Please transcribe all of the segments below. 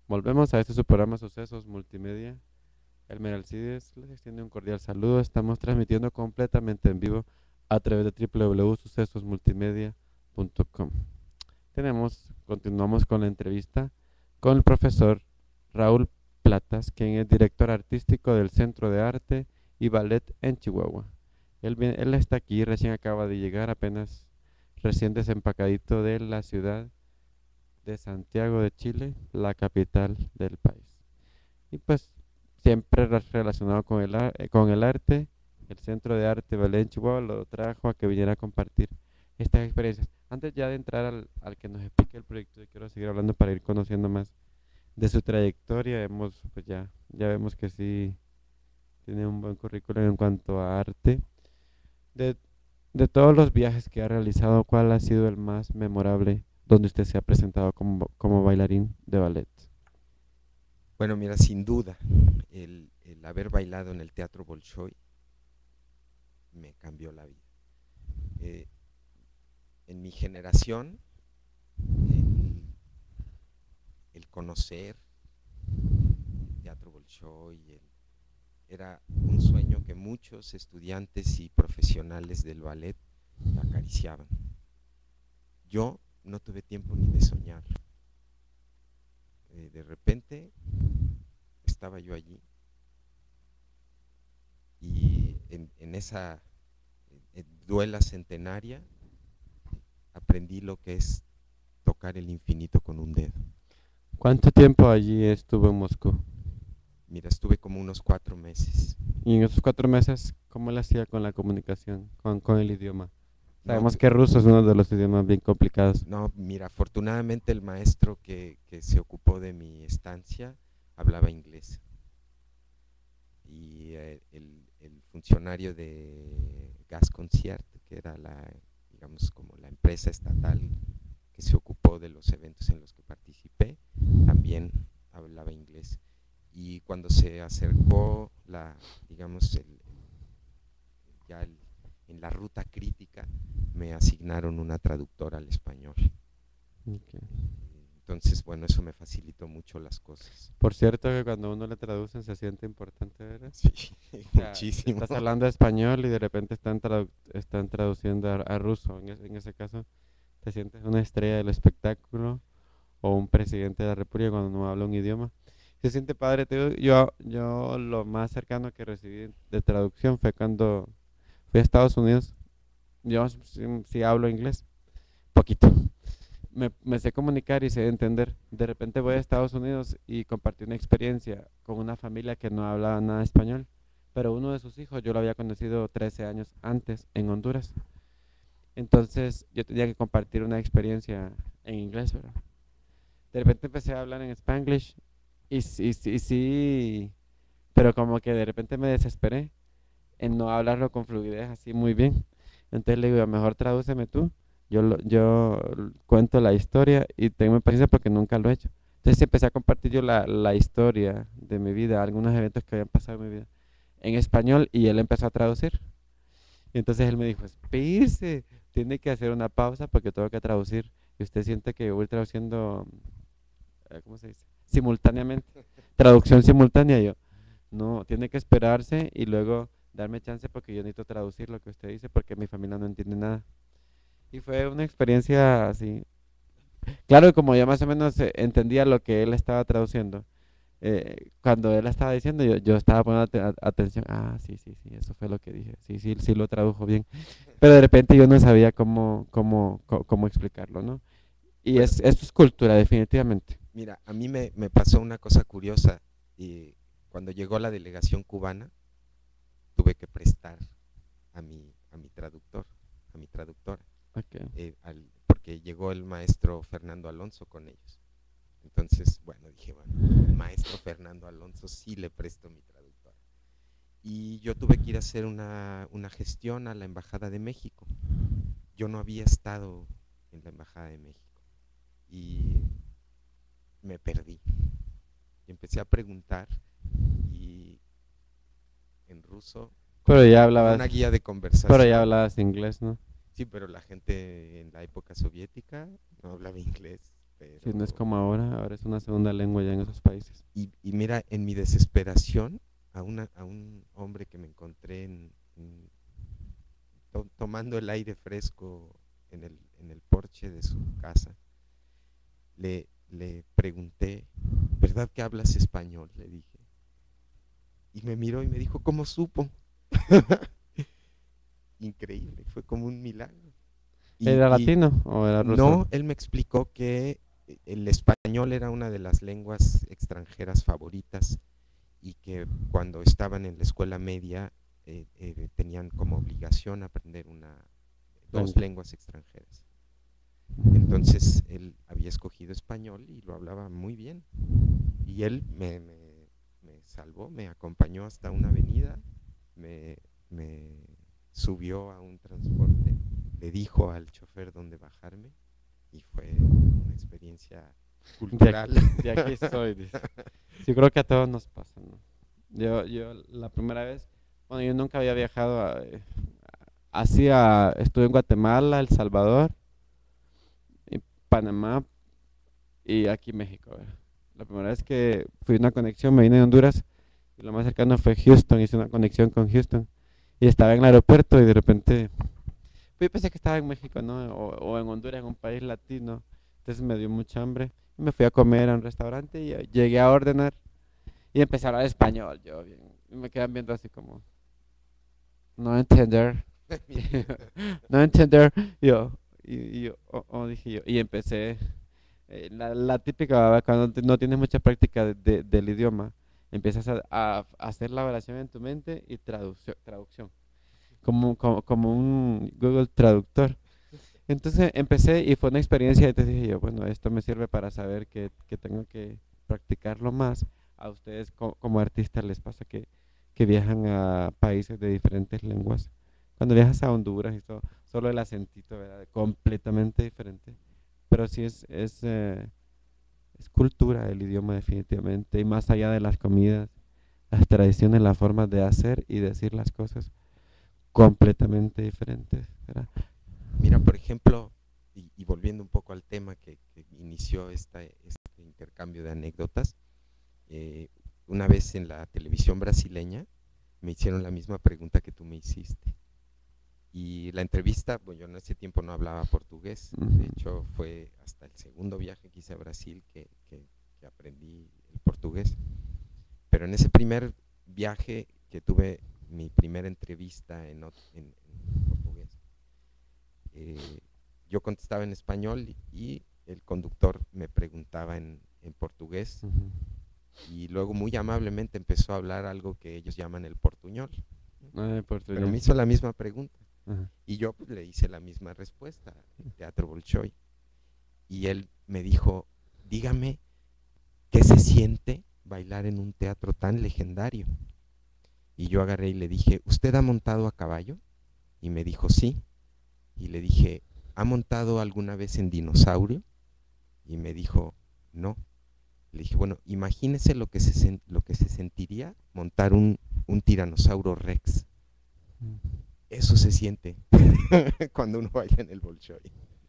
Volvemos a este su programa Sucesos Multimedia. Elmer Alcides les extiende un cordial saludo. Estamos transmitiendo completamente en vivo a través de www.sucesosmultimedia.com. Continuamos con la entrevista con el profesor Raúl Platas, quien es director artístico del Centro de Arte y Ballet en Chihuahua. Él está aquí, recién acaba de llegar, apenas recién desempacadito de la ciudad de Santiago de Chile, la capital del país. Y pues siempre relacionado con con el arte, el Centro de Arte Belén Chihuahua lo trajo a que viniera a compartir estas experiencias. Antes ya de entrar al que nos explique el proyecto, yo quiero seguir hablando para ir conociendo más de su trayectoria. Pues ya vemos que sí tiene un buen currículum en cuanto a arte. De, de todos los viajes que ha realizado, ¿cuál ha sido el más memorable donde usted se ha presentado como bailarín de ballet? Bueno, mira, sin duda, el haber bailado en el Teatro Bolshoi me cambió la vida. Eh, en mi generación, el, el conocer el Teatro Bolshoi era un sueño que muchos estudiantes y profesionales del ballet acariciaban. Yo no tuve tiempo ni de soñar. De repente estaba yo allí y en esa duela centenaria aprendí lo que es tocar el infinito con un dedo. ¿Cuánto tiempo allí estuvo en Moscú? Mira, estuve como unos 4 meses. Y en esos 4 meses, ¿cómo le hacía con la comunicación, con el idioma? No, Sabemos que ruso es uno de los idiomas bien complicados. no, mira, afortunadamente el maestro que se ocupó de mi estancia hablaba inglés. Y el funcionario de Gas Concert, que era digamos, como la empresa estatal que se ocupó de los eventos en los que participé, también hablaba inglés. Y cuando se acercó digamos, ya en la ruta crítica, me asignaron una traductora al español. Ok. Entonces, bueno, eso me facilitó mucho las cosas. Por cierto que cuando uno le traducen se siente importante, ¿verdad? Sí, O sea, muchísimo. estás hablando español y de repente están traduciendo a ruso. En ese caso, te sientes una estrella del espectáculo o un presidente de la república cuando no habla un idioma. Se siente padre, te digo, yo lo más cercano que recibí de traducción fue cuando fui a Estados Unidos. Yo sí hablo inglés, poquito. Me sé comunicar y sé entender. De repente voy a Estados Unidos y compartí una experiencia con una familia que no hablaba nada español, pero uno de sus hijos yo lo había conocido 13 años antes en Honduras. Entonces yo tenía que compartir una experiencia en inglés, ¿verdad? De repente empecé a hablar en Spanglish y sí, pero como que de repente me desesperé en no hablarlo con fluidez así muy bien. Entonces le digo, mejor tradúceme tú. Yo cuento la historia y tengo paciencia porque nunca lo he hecho. Entonces empecé a compartir yo la historia de mi vida, algunos eventos que habían pasado en mi vida en español y él empezó a traducir. Y entonces él me dijo, espérese, tiene que hacer una pausa porque tengo que traducir. Y usted siente que voy traduciendo, ¿cómo se dice? Simultáneamente. Traducción simultánea. Yo, no, tiene que esperarse y luego darme chance porque yo necesito traducir lo que usted dice porque mi familia no entiende nada. Y fue una experiencia así. Claro, como ya más o menos entendía lo que él estaba traduciendo, cuando él estaba diciendo, yo estaba poniendo atención. Ah, sí, sí, sí, eso fue lo que dije. Sí, sí, sí lo tradujo bien. Pero de repente yo no sabía cómo explicarlo, ¿no? Y Bueno, esto es cultura, definitivamente. mira, a mí me pasó una cosa curiosa. Y cuando llegó la delegación cubana, tuve que prestar a mi traductor, a mi traductora, Okay. porque llegó el maestro Fernando Alonso con ellos. Entonces, bueno, dije, bueno, al maestro Fernando Alonso sí le presto mi traductora. Y yo tuve que ir a hacer una gestión a la Embajada de México. Yo no había estado en la Embajada de México y me perdí. Y empecé a preguntar y en ruso, Pero ya con hablabas, una guía de pero ya conversación. hablabas inglés, ¿no? Sí, pero la gente en la época soviética no hablaba inglés. Si no es pero como ahora es una segunda lengua ya en esos países. y mira, en mi desesperación, a un hombre que me encontré tomando el aire fresco en el porche de su casa, le pregunté, ¿verdad que hablas español? Le dije. Y me miró y me dijo, ¿cómo supo? Increíble, fue como un milagro. ¿Era Y latino o era ruso? no, él me explicó que el español era una de las lenguas extranjeras favoritas y que cuando estaban en la escuela media tenían como obligación aprender dos Lengua. lenguas extranjeras. Entonces él había escogido español y lo hablaba muy bien. Y él me salvó, me acompañó hasta una avenida, me, me subió a un transporte, le dijo al chofer dónde bajarme y fue una experiencia cultural. De aquí soy, dice. Sí, creo que a todos nos pasa, ¿no? Yo la primera vez, bueno, yo nunca había viajado estuve en Guatemala, El Salvador, y Panamá y aquí México. A ver. La primera vez que fui a una conexión me vine de Honduras y lo más cercano fue Houston, hice una conexión con Houston y estaba en el aeropuerto y de repente pensé que estaba en México, ¿no? O en Honduras, en un país latino. Entonces me dio mucha hambre y me fui a comer a un restaurante y llegué a ordenar y empecé a hablar español, yo bien. Y me quedan viendo así como, no entender, no entender. Yo, dije yo, y empecé, la típica, ¿verdad? Cuando no tienes mucha práctica del idioma, empiezas a hacer la oración en tu mente y traducción, como un Google Traductor. Entonces empecé y fue una experiencia, y entonces dije yo, bueno, esto me sirve para saber que tengo que practicarlo más. A ustedes como artistas les pasa que viajan a países de diferentes lenguas. Cuando viajas a Honduras y todo, solo el acentito, ¿verdad? Completamente diferente. Pero sí es cultura el idioma definitivamente. Y más allá de las comidas, las tradiciones, las formas de hacer y decir las cosas completamente diferentes, ¿verdad? Mira, por ejemplo, y volviendo un poco al tema que inició este intercambio de anécdotas, eh, una vez en la televisión brasileña me hicieron la misma pregunta que tú me hiciste. Y la entrevista, bueno, yo en ese tiempo no hablaba portugués, de hecho fue hasta el segundo viaje que hice a Brasil que aprendí el portugués. Pero en ese primer viaje que tuve mi primera entrevista en portugués, eh, yo contestaba en español y el conductor me preguntaba en portugués Ujú. y luego muy amablemente empezó a hablar algo que ellos llaman el portuñol, ¿no? Pero Portuñol. me hizo la misma pregunta Ajá. y yo pues, le hice la misma respuesta en Teatro Bolshoi y él me dijo, dígame, ¿qué se siente bailar en un teatro tan legendario? Y yo agarré y le dije, ¿usted ha montado a caballo? Y me dijo, sí. Y le dije, ¿ha montado alguna vez en dinosaurio? Y me dijo, no. Le dije, bueno, imagínese lo que se sentiría montar un tiranosaurio rex. Eso se siente cuando uno baila en el Bolshoi.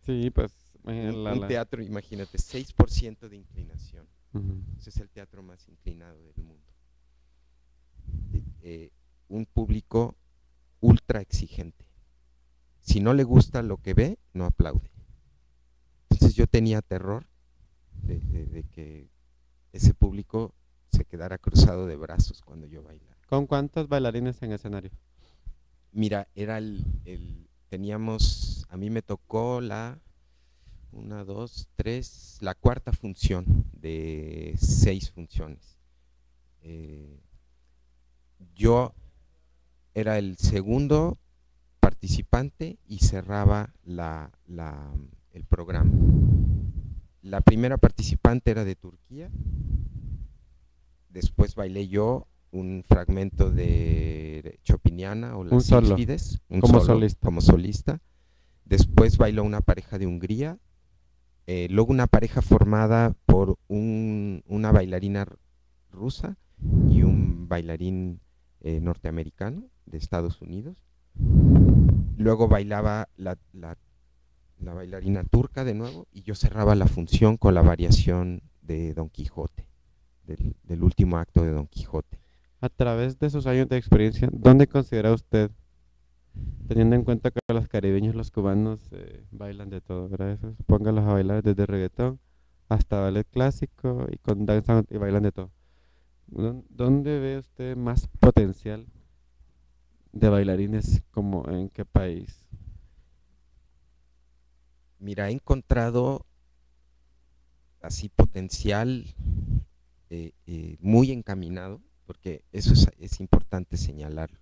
Sí, pues, imagínate Un teatro, imagínate, 6% de inclinación. ujú. Ese es el teatro más inclinado del mundo. Eh, un público ultra exigente. Si no le gusta lo que ve, no aplaude. Entonces yo tenía terror de que ese público se quedara cruzado de brazos cuando yo bailaba. ¿Con cuántos bailarines en escenario? Mira, teníamos, a mí me tocó una, dos, tres, la cuarta función de 6 funciones. Eh, yo era el segundo participante y cerraba el programa. La primera participante era de Turquía, después bailé yo un fragmento de Chopiniana o Un las solo, Sílfides, un como solo solista. como solista. Después bailó una pareja de Hungría, luego una pareja formada por una bailarina rusa y un bailarín norteamericano de Estados Unidos. Luego bailaba la bailarina turca de nuevo, y yo cerraba la función con la variación de Don Quijote, del último acto de Don Quijote. A través de sus años de experiencia, ¿dónde considera usted, teniendo en cuenta que los caribeños, los cubanos bailan de todo, ¿verdad? Eso, póngalos a bailar desde reggaetón hasta ballet clásico y con danza y bailan de todo. ¿Dónde ve usted más potencial de bailarines como en qué país? Mira, he encontrado así potencial muy encaminado, porque eso es importante señalarlo,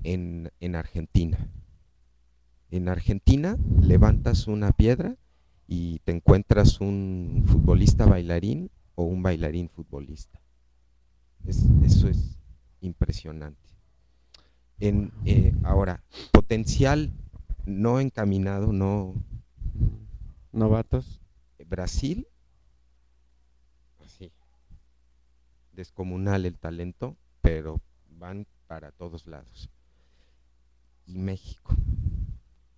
en Argentina. En Argentina levantas una piedra y te encuentras un futbolista bailarín o un bailarín futbolista. Eso es impresionante. Ahora, potencial no encaminado, no. Novatos. Brasil, así, descomunal el talento, pero van para todos lados. Y México.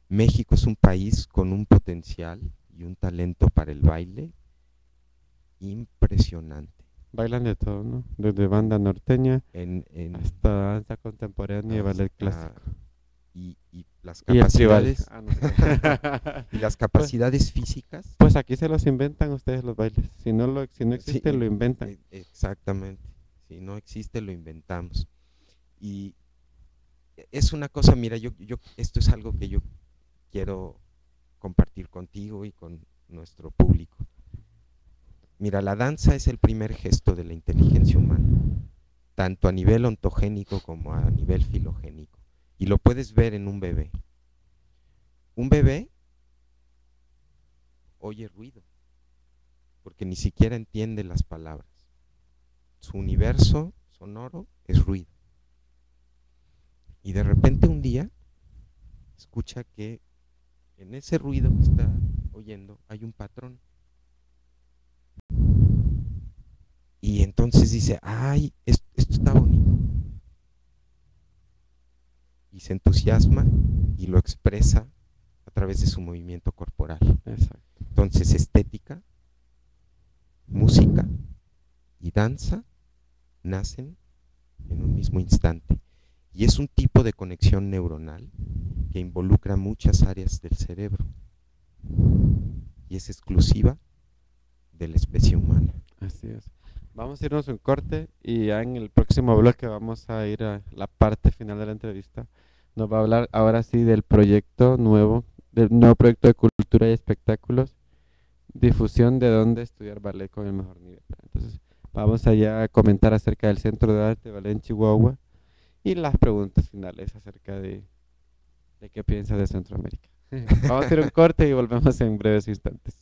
México es un país con un potencial y un talento para el baile impresionante. Bailan de todo, ¿no? Desde banda norteña En hasta danza contemporánea y ballet hasta, clásico. y las Y el tribal. capacidades Ah, no sé. y las Pues, capacidades físicas. pues aquí se los inventan ustedes los bailes. Si no Sí, existe, lo inventan. exactamente. Si no existe, lo inventamos. Y es una cosa, mira, esto es algo que yo quiero compartir contigo y con nuestro público. Mira, la danza es el primer gesto de la inteligencia humana, tanto a nivel ontogénico como a nivel filogénico. Y lo puedes ver en un bebé. Un bebé oye ruido, porque ni siquiera entiende las palabras. Su universo sonoro es ruido. Y de repente un día escucha que en ese ruido que está oyendo hay un patrón. Y entonces dice, ay, esto está bonito. Y se entusiasma y lo expresa a través de su movimiento corporal. Exacto. Entonces, estética, música y danza nacen en un mismo instante. Y es un tipo de conexión neuronal que involucra muchas áreas del cerebro y es exclusiva de la especie humana. Así es. Vamos a irnos a un corte y ya en el próximo bloque vamos a ir a la parte final de la entrevista. Nos va a hablar ahora sí del nuevo proyecto de cultura y espectáculos, difusión de dónde estudiar ballet con el mejor nivel. Entonces, vamos allá a comentar acerca del Centro de Arte Ballet en Chihuahua y las preguntas finales acerca de qué piensa de Centroamérica. Vamos a hacer un corte y volvemos en breves instantes.